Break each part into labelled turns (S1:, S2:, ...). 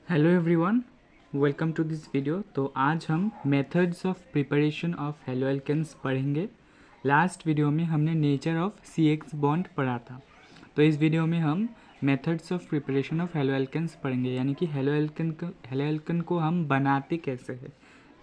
S1: Hello everyone, welcome to this video. तो आज हम methods of preparation of haloalkanes पढ़ेंगे। लास्ट वीडियो में हमने नेचर ऑफ CX बॉन्ड पढ़ा था। तो इस वीडियो में हम methods of preparation of haloalkanes पढ़ेंगे, यानी कि हेलो एल्केन को हम बनाते कैसे हैं।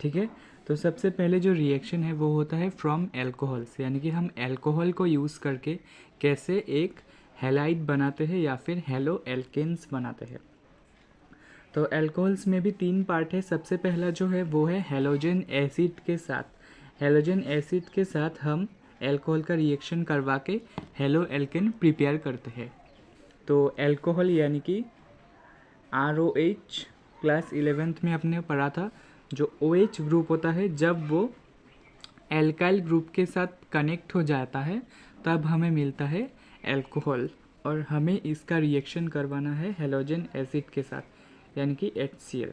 S1: ठीक है, तो सबसे पहले जो रिएक्शन है वो होता है फ्रॉम एल्कोहल्स, यानी कि हम एल्कोहल को यूज़ करके कैसे एक हैलाइड बनाते हैं या फिर हेलो एल्केन्स बनाते हैं। तो एल्कोहल्स में भी 3 पार्ट है। सबसे पहला जो है वो है हेलोजन एसिड के साथ। हेलोजन एसिड के साथ हम एल्कोहल का रिएक्शन करवा के हेलो एल्केन प्रिपेयर करते हैं। तो एल्कोहल यानी कि ROH क्लास 11th में अपने पढ़ा था। जो OH ग्रुप होता है, जब वो एल्काइल ग्रुप के साथ कनेक्ट हो जाता है तब हमें मिलता है एल्कोहल, और हमें इसका रिएक्शन करवाना है हेलोजन एसिड के साथ, यानी कि HCl।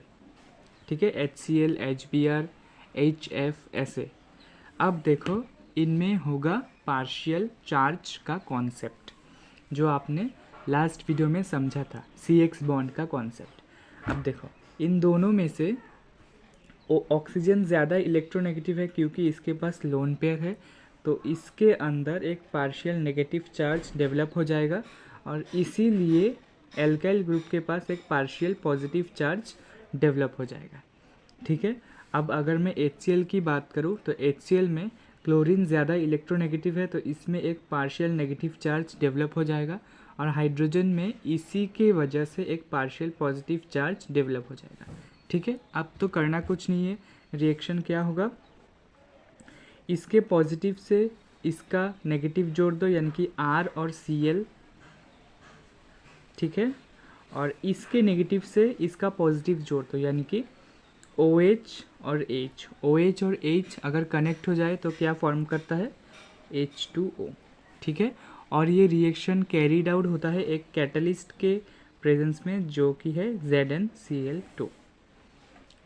S1: ठीक है, HCl, HBr, HF ऐसे। अब देखो, इनमें होगा पार्शियल चार्ज का कॉन्सेप्ट, जो आपने लास्ट वीडियो में समझा था, CX बॉन्ड का कॉन्सेप्ट। अब देखो, इन दोनों में से ऑक्सीजन ज़्यादा इलेक्ट्रोनेगेटिव है क्योंकि इसके पास लोन पेयर है, तो इसके अंदर एक पार्शियल नेगेटिव चार्ज डेवलप हो जाएगा, और इसीलिए एल्काइल ग्रुप के पास एक पार्शियल पॉजिटिव चार्ज डेवलप हो जाएगा। ठीक है, अब अगर मैं HCl की बात करूँ तो HCl में क्लोरीन ज़्यादा इलेक्ट्रोनेगेटिव है, तो इसमें एक पार्शियल नेगेटिव चार्ज डेवलप हो जाएगा, और हाइड्रोजन में इसी के वजह से एक पार्शियल पॉजिटिव चार्ज डेवलप हो जाएगा। ठीक है, अब तो करना कुछ नहीं है। रिएक्शन क्या होगा, इसके पॉजिटिव से इसका नेगेटिव जोड़ दो, यानी कि R और Cl। ठीक है, और इसके नेगेटिव से इसका पॉजिटिव जोड़ दो, यानी कि OH और H। OH और H अगर कनेक्ट हो जाए तो क्या फॉर्म करता है, H2O। ठीक है, और ये रिएक्शन कैरीड आउट होता है एक कैटलिस्ट के प्रेजेंस में, जो कि है ZnCl2।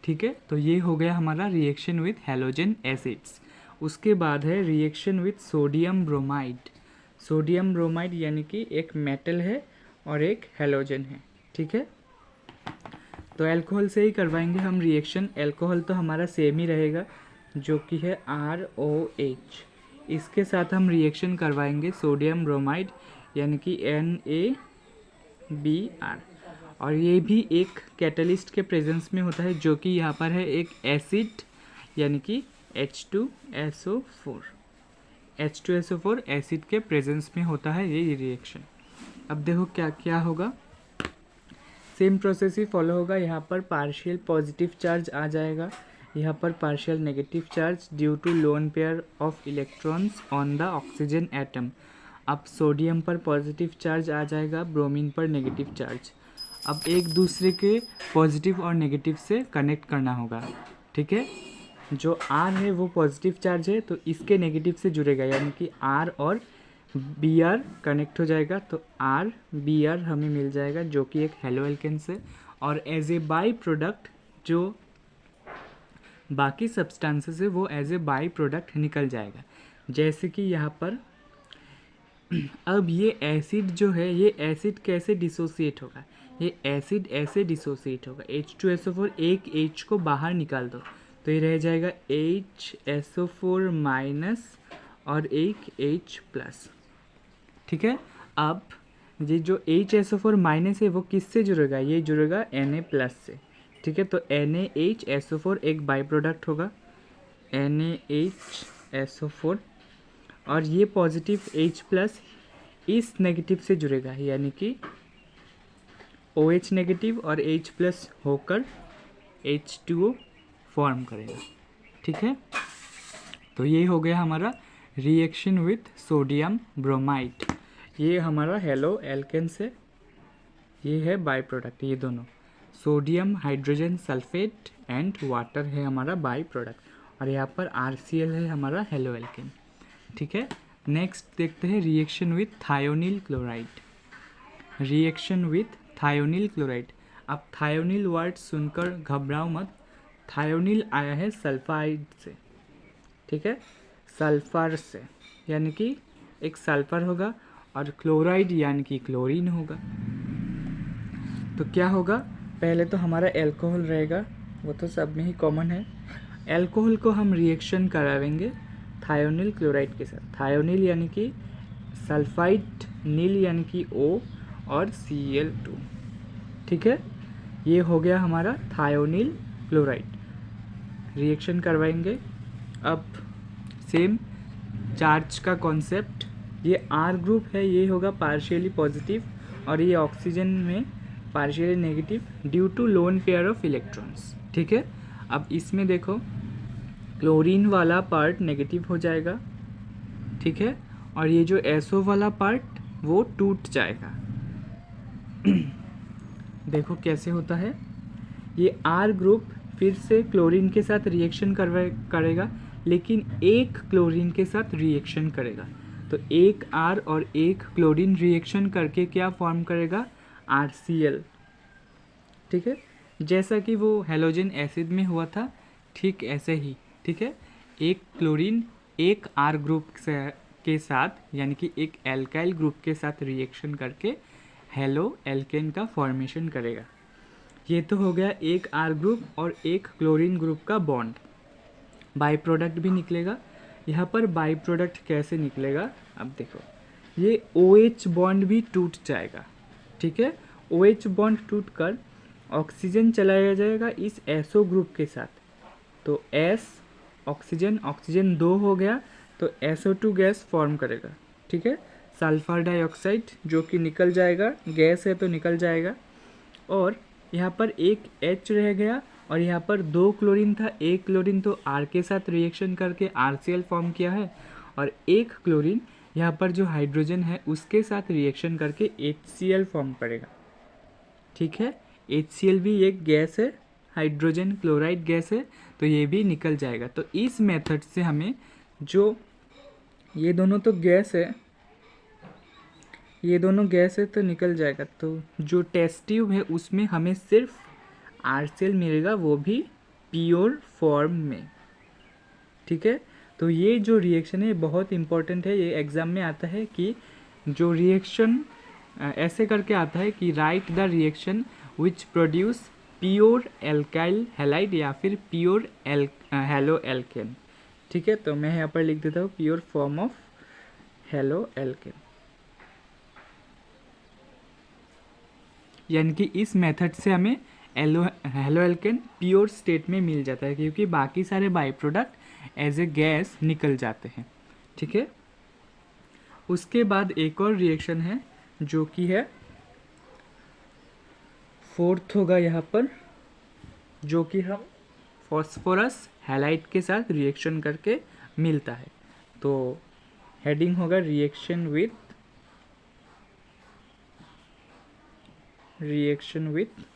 S1: ठीक है, तो ये हो गया हमारा रिएक्शन विथ हैलोजन एसिड्स। उसके बाद है reaction with sodium bromide. Sodium bromide यानी कि एक मेटल है और एक हैलोजन है। ठीक है, तो अल्कोहल से ही करवाएंगे हम रिएक्शन। अल्कोहल तो हमारा सेम ही रहेगा, जो कि है ROH। इसके साथ हम रिएक्शन करवाएंगे सोडियम ब्रोमाइड, यानी कि NaBr, और ये भी एक कैटलिस्ट के प्रेजेंस में होता है, जो कि यहाँ पर है एक एसिड, यानी कि H2SO4। H2SO4 एसिड के प्रेजेंस में होता है ये रिएक्शन। अब देखो क्या क्या होगा, सेम प्रोसेस ही फॉलो होगा। यहाँ पर पार्शियल पॉजिटिव चार्ज आ जाएगा, यहाँ पर partial negative charge due to lone pair of electrons on the oxygen atom. अब सोडियम पर पॉजिटिव चार्ज आ जाएगा, ब्रोमीन पर नेगेटिव चार्ज। अब एक दूसरे के पॉजिटिव और नेगेटिव से कनेक्ट करना होगा। ठीक है, जो R है वो पॉजिटिव चार्ज है, तो इसके नेगेटिव से जुड़ेगा, यानी कि R और Br कनेक्ट हो जाएगा, तो RBr हमें मिल जाएगा, जो कि एक हेलो एल्केन्स है। और एज ए बाई प्रोडक्ट जो बाकी सब्सटेंसेस है वो एज ए बाई प्रोडक्ट निकल जाएगा, जैसे कि यहाँ पर। अब ये एसिड जो है, ये एसिड कैसे डिसोसिएट होगा, ये एसिड ऐसे डिसोसिएट होगा। H2SO4, एक H को बाहर निकाल दो तो ये रह जाएगा HSO4 माइनस और एक H प्लस। ठीक है, अब ये जो HSO4 माइनस है वो किससे जुड़ेगा, ये जुड़ेगा Na प्लस से। ठीक है, तो NaHSO4 एक बाई प्रोडक्ट होगा, NaHSO4, और ये पॉजिटिव H प्लस इस नेगेटिव से जुड़ेगा, यानी कि OH नेगेटिव और H प्लस होकर H2O फॉर्म करेगा। ठीक है, तो ये हो गया हमारा रिएक्शन विथ सोडियम ब्रोमाइड। ये हमारा हेलो एल्केन्स है, ये है बाई प्रोडक्ट। ये दोनों sodium hydrogen sulphate and water है हमारा बाई प्रोडक्ट, और यहाँ पर RCl है हमारा हेलो एल्केन। ठीक है, नेक्स्ट देखते हैं reaction with thionyl chloride. Reaction with thionyl chloride. अब थायोनिल वर्ड सुनकर घबराओ मत, थायोनिल आया है सल्फाइड से। ठीक है, सल्फर से, यानी कि एक सल्फर होगा, और क्लोराइड यानी कि क्लोरीन होगा। तो क्या होगा, पहले तो हमारा एल्कोहल रहेगा, वो तो सब में ही कॉमन है। एल्कोहल को हम रिएक्शन कराएंगे थायोनिल क्लोराइड के साथ। थायोनिल यानी कि सल्फाइड, नील यानी कि O और Cl2। ठीक है, ये हो गया हमारा थायोनिल क्लोराइड। रिएक्शन करवाएंगे। अब सेम चार्ज का कॉन्सेप्ट, ये R ग्रुप है, ये होगा पार्शियली पॉजिटिव और ये ऑक्सीजन में partially negative due to lone pair of electrons. ठीक है, अब इसमें देखो क्लोरीन वाला पार्ट नेगेटिव हो जाएगा। ठीक है, और ये जो SO वाला पार्ट वो टूट जाएगा। देखो कैसे होता है, ये R ग्रुप फिर से क्लोरीन के साथ रिएक्शन करेगा, लेकिन एक क्लोरीन के साथ रिएक्शन करेगा। तो एक R और एक क्लोरीन रिएक्शन करके क्या फॉर्म करेगा, RCl। ठीक है, जैसा कि वो हैलोजन एसिड में हुआ था, ठीक ऐसे ही। ठीक है, एक क्लोरीन एक R ग्रुप के साथ यानी कि एक एल्काइल ग्रुप के साथ रिएक्शन करके हेलो एल्केन का फॉर्मेशन करेगा। ये तो हो गया एक R ग्रुप और एक क्लोरीन ग्रुप का बॉन्ड। बाई प्रोडक्ट भी निकलेगा। यहाँ पर बाई प्रोडक्ट कैसे निकलेगा, अब देखो ये OH बॉन्ड भी टूट जाएगा। ठीक है, OH बॉन्ड टूट कर ऑक्सीजन चलाया जाएगा इस SO ग्रुप के साथ। तो S ऑक्सीजन, ऑक्सीजन 2 हो गया तो SO2 गैस फॉर्म करेगा। ठीक है, सल्फर डाइऑक्साइड जो कि निकल जाएगा, गैस है तो निकल जाएगा। और यहाँ पर एक H रह गया और यहाँ पर 2 क्लोरीन था। एक क्लोरीन तो R के साथ रिएक्शन करके RCl फॉर्म किया है और एक क्लोरीन यहाँ पर जो हाइड्रोजन है उसके साथ रिएक्शन करके HCl फॉर्म करेगा। ठीक है, HCl भी एक गैस है, हाइड्रोजन क्लोराइड गैस है, तो ये भी निकल जाएगा। तो इस मेथड से हमें जो ये दोनों तो गैस है, ये दोनों गैस है तो निकल जाएगा। तो जो टेस्ट ट्यूब है उसमें हमें सिर्फ RCl मिलेगा, वो भी प्योर फॉर्म में। ठीक है, तो ये जो रिएक्शन है बहुत इंपॉर्टेंट है। ये एग्ज़ाम में आता है कि जो रिएक्शन ऐसे करके आता है कि right the reaction which produce pure alkyl halide या फिर प्योर हेलो एल्केन। ठीक है, तो मैं यहाँ पर लिख देता हूँ pure form of halo alkane. यानी कि इस मेथड से हमें हेलो एल्केन प्योर स्टेट में मिल जाता है, क्योंकि बाकी सारे by product as a gas निकल जाते हैं। ठीक है, उसके बाद एक और रिएक्शन है जो कि है फोर्थ होगा यहाँ पर, जो कि हम फॉस्फोरस हैलाइड के साथ रिएक्शन करके मिलता है। तो हेडिंग होगा रिएक्शन विथ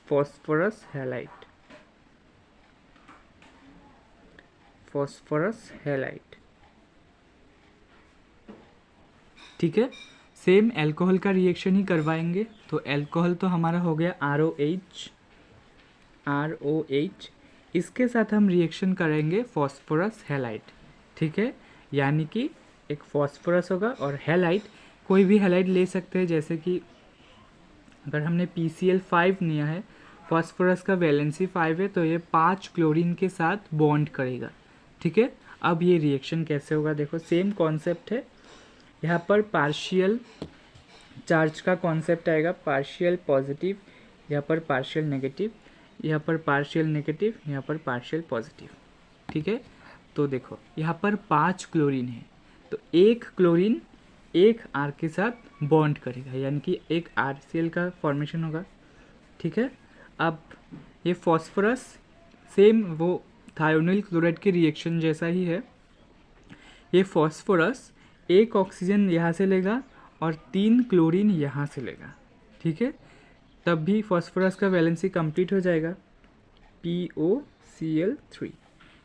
S1: फॉस्फोरस हैलाइड। ठीक है, सेम एल्कोहल का रिएक्शन ही करवाएंगे। तो एल्कोहल तो हमारा हो गया ROH, इसके साथ हम रिएक्शन करेंगे फॉस्फोरस हैलाइड। ठीक है, यानी कि एक फॉस्फोरस होगा और हैलाइड, कोई भी हैलाइड ले सकते हैं। जैसे कि अगर हमने PCl5 लिया है, फॉस्फोरस का वैलेंसी 5 है, तो ये 5 क्लोरीन के साथ बॉन्ड करेगा। ठीक है, अब ये रिएक्शन कैसे होगा, देखो सेम कॉन्सेप्ट है। यहाँ पर पार्शियल चार्ज का कॉन्सेप्ट आएगा, पार्शियल पॉजिटिव, यहाँ पर पार्शियल नेगेटिव, यहाँ पर पार्शियल नेगेटिव, यहाँ पर पार्शियल पॉजिटिव। ठीक है, तो देखो यहाँ पर 5 क्लोरीन है, तो एक क्लोरीन एक R के साथ बॉन्ड करेगा, यानी कि एक RCl का फॉर्मेशन होगा। ठीक है, अब ये फॉस्फोरस सेम वो थायोनिल क्लोराइड के रिएक्शन जैसा ही है। ये फॉस्फोरस एक ऑक्सीजन यहाँ से लेगा और 3 क्लोरीन यहाँ से लेगा। ठीक है, तब भी फॉस्फोरस का वैलेंसी कंप्लीट हो जाएगा POCl3,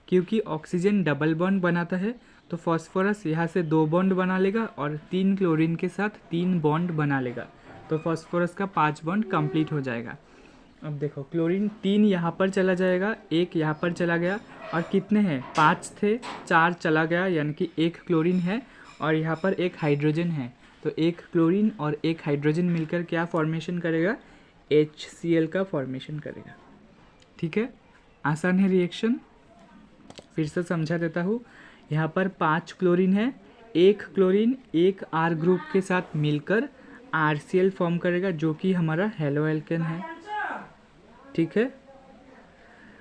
S1: क्योंकि ऑक्सीजन डबल बॉन्ड बनाता है, तो फॉस्फोरस यहाँ से 2 बॉन्ड बना लेगा और 3 क्लोरीन के साथ 3 बॉन्ड बना लेगा, तो फॉस्फोरस का 5 बॉन्ड कंप्लीट हो जाएगा। अब देखो क्लोरीन 3 यहाँ पर चला जाएगा, 1 यहाँ पर चला गया, और कितने हैं 5 थे, 4 चला गया, यानी कि 1 क्लोरीन है और यहाँ पर एक हाइड्रोजन है। तो एक क्लोरीन और एक हाइड्रोजन मिलकर क्या फॉर्मेशन करेगा, HCl का फॉर्मेशन करेगा। ठीक है, आसान है रिएक्शन। फिर से समझा देता हूँ। यहाँ पर 5 क्लोरीन है, एक क्लोरीन एक R ग्रुप के साथ मिलकर RCl फॉर्म करेगा जो कि हमारा हेलो एल्केन है। ठीक है,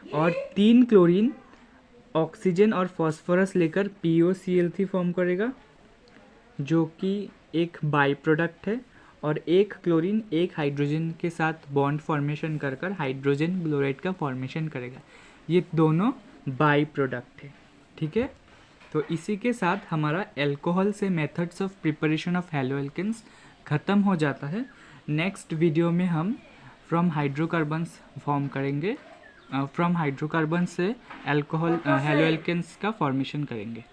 S1: और 3 क्लोरीन ऑक्सीजन और फॉस्फोरस लेकर POCl3 फॉर्म करेगा जो कि एक बाई प्रोडक्ट है, और एक क्लोरीन एक हाइड्रोजन के साथ बॉन्ड फॉर्मेशन कर कर हाइड्रोजन क्लोराइड का फॉर्मेशन करेगा। ये दोनों बाई प्रोडक्ट है। ठीक है, तो इसी के साथ हमारा अल्कोहल से methods of preparation of haloalkanes ख़त्म हो जाता है। नेक्स्ट वीडियो में हम फ्रॉम हाइड्रोकार्बन्स फॉर्म करेंगे, फ्रॉम हाइड्रोकार्बन से अल्कोहल हेलो एल्केन्स का फॉर्मेशन करेंगे।